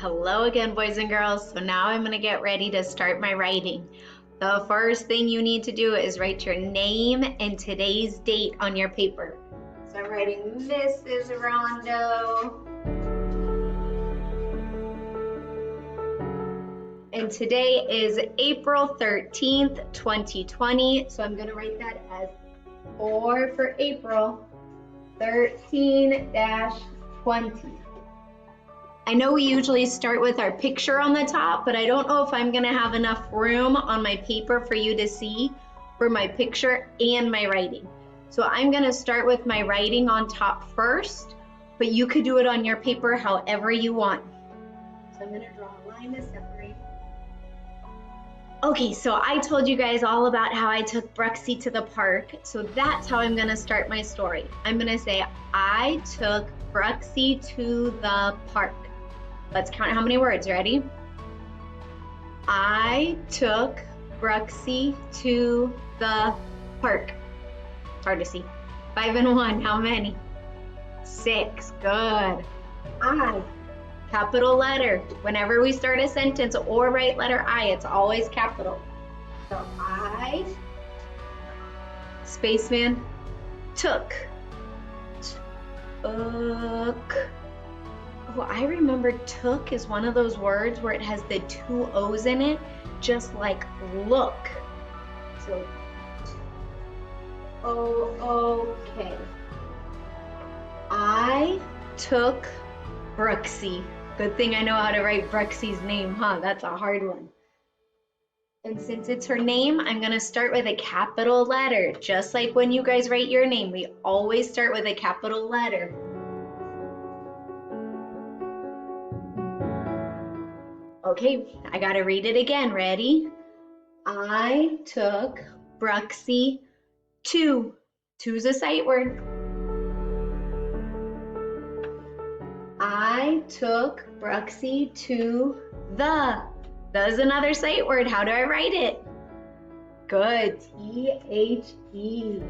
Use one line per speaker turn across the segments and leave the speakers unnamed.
Hello again, boys and girls. So now I'm going to get ready to start my writing. The first thing you need to do is write your name and today's date on your paper. So I'm writing Mrs. Rondo. And today is April 13th, 2020. So I'm going to write that as 4 for April 13-20. I know we usually start with our picture on the top, but I don't know if I'm gonna have enough room on my paper for you to see for my picture and my writing. So I'm gonna start with my writing on top first, but you could do it on your paper however you want. So I'm gonna draw a line to separate. Okay, so I told you guys all about how I took Bruxy to the park, so that's how I'm gonna start my story. I'm gonna say, I took Bruxy to the park. Let's count how many words. Ready? I took Bruxy to the park. It's hard to see. 5 and 1, how many? 6, good. I, capital letter. Whenever we start a sentence or write letter I, it's always capital. So I, spaceman, took. Oh, I remember took is one of those words where it has the 2 O's in it, just like look. So, okay. I took Bruxy. Good thing I know how to write Bruxy's name, huh? That's a hard one. And since it's her name, I'm gonna start with a capital letter. Just like when you guys write your name, we always start with a capital letter. Okay, I gotta read it again. Ready? I took Bruxy to. To's a sight word. I took Bruxy to the. There's another sight word. How do I write it? Good. T-H-E.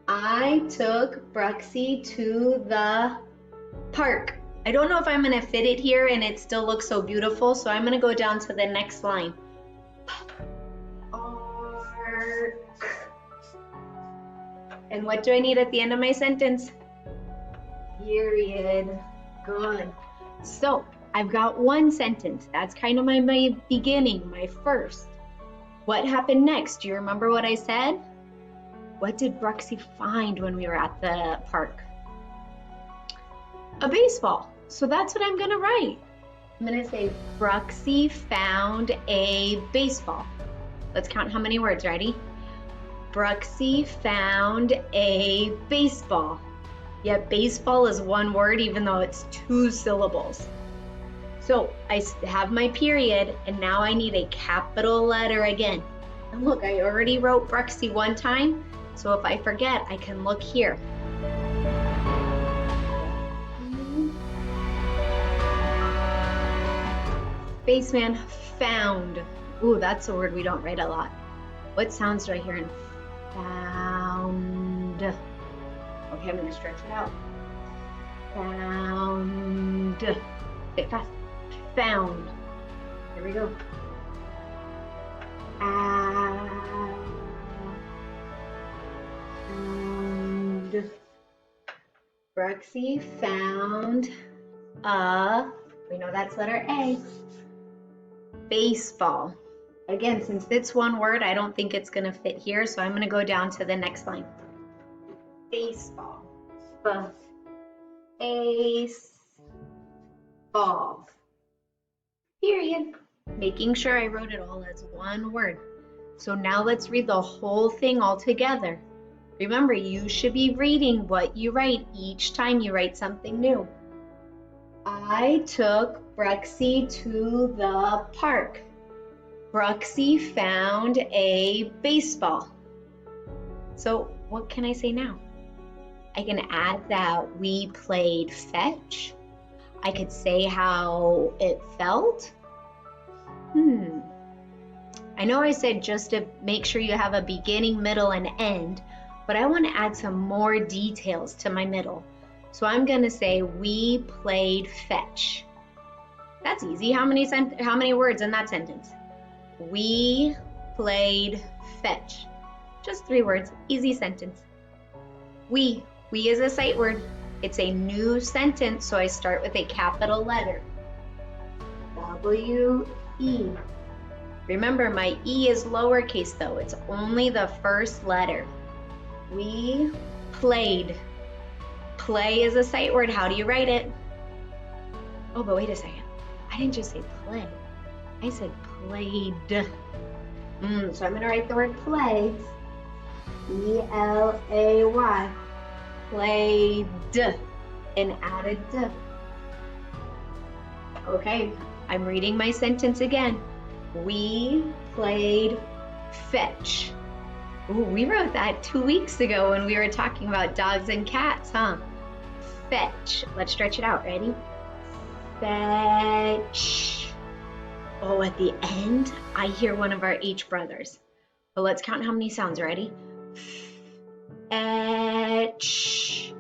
I took Bruxy to the park. I don't know if I'm gonna fit it here and it still looks so beautiful, so I'm gonna go down to the next line. Ark. And what do I need at the end of my sentence? Period. Good. So I've got one sentence. That's kind of my beginning, my first. What happened next? Do you remember what I said? What did Bruxy find when we were at the park? A baseball. So that's what I'm gonna write. I'm gonna say Bruxy found a baseball. Let's count how many words. Ready? Bruxy found a baseball. Yeah, baseball is one word even though it's 2 syllables. So I have my period and now I need a capital letter again. And look, I already wrote Bruxy one time, so if I forget, I can look here. Spaceman found. Ooh, that's a word we don't write a lot. What sounds do I hear in found? Okay, I'm gonna stretch it out. Found. Say it fast. Found. Here we go. Found. Bruxy found a, we know that's letter A, baseball. Again, since it's one word, I don't think it's gonna fit here, so I'm gonna go down to the next line. Baseball. Baseball. Period. Making sure I wrote it all as one word. So now let's read the whole thing all together. Remember, you should be reading what you write each time you write something new. I took Bruxy to the park. Bruxy found a baseball. So what can I say now? I can add that we played fetch. I could say how it felt. I know I said just to make sure you have a beginning, middle, and end, but I want to add some more details to my middle. So I'm gonna say we played fetch. That's easy. How many words in that sentence? We played fetch. Just 3 words, easy sentence. We is a sight word. It's a new sentence, so I start with a capital letter. W-E. Remember, my E is lowercase though. It's only the first letter. We played. Play is a sight word. How do you write it? Oh, but wait a second. I didn't just say play. I said played. So I'm gonna write the word play. E-L-A-Y. Played. And added d. Okay, I'm reading my sentence again. We played fetch. Ooh, we wrote that 2 weeks ago when we were talking about dogs and cats, huh? Fetch. Let's stretch it out. Ready? Fetch. Oh, at the end, I hear one of our H brothers. But let's count how many sounds. Ready? Fetch.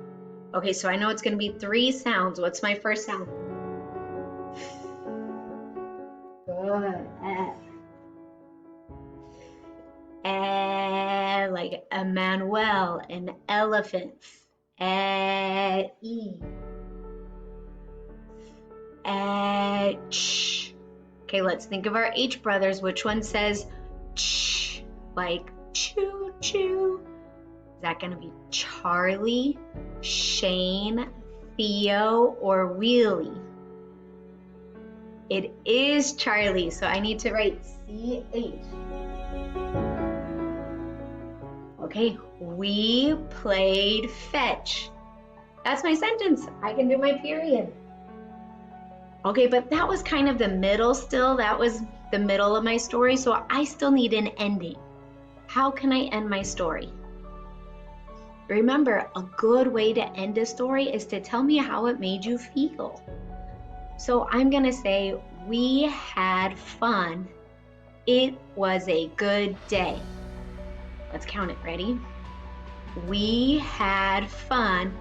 Okay, so I know it's going to be 3 sounds. What's my first sound? Good. Like Emmanuel, an elephant. E. Ch. Okay, let's think of our H brothers. Which one says ch, like choo choo? Is that going to be Charlie, Shane, Theo, or Wheelie? It is Charlie, so I need to write C-H. Okay, we played fetch. That's my sentence. I can do my period. Okay, but that was kind of the middle still. That was the middle of my story, so I still need an ending. How can I end my story? Remember, a good way to end a story is to tell me how it made you feel. So I'm gonna say, we had fun. It was a good day. Let's count it. Ready? We had fun.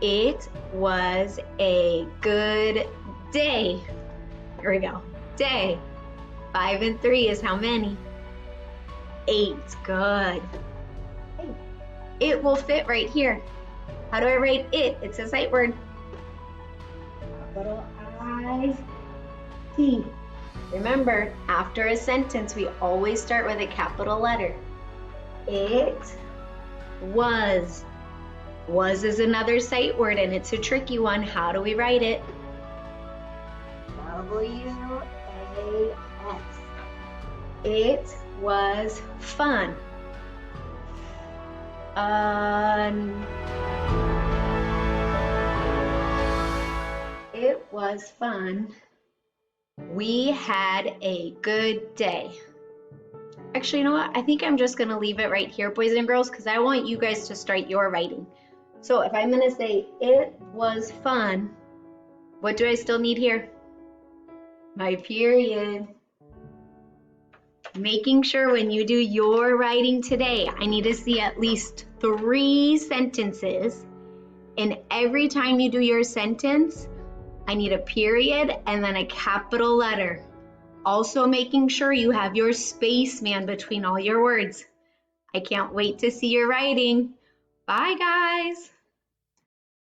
It was a good day. Here we go. Day. 5 and 3 is how many? 8. Good. It will fit right here. How do I write it? It's a sight word. Capital I-T. Remember, after a sentence, we always start with a capital letter. It was. Was is another sight word, and it's a tricky one. How do we write it? W-A-S. It was fun. It was fun. We had a good day. Actually, you know what? I think I'm just going to leave it right here, boys and girls, because I want you guys to start your writing. So if I'm going to say it was fun, what do I still need here? My period. Making sure when you do your writing today, I need to see at least 3 sentences. And every time you do your sentence, I need a period and then a capital letter. Also making sure you have your spaceman between all your words. I can't wait to see your writing. Bye, guys.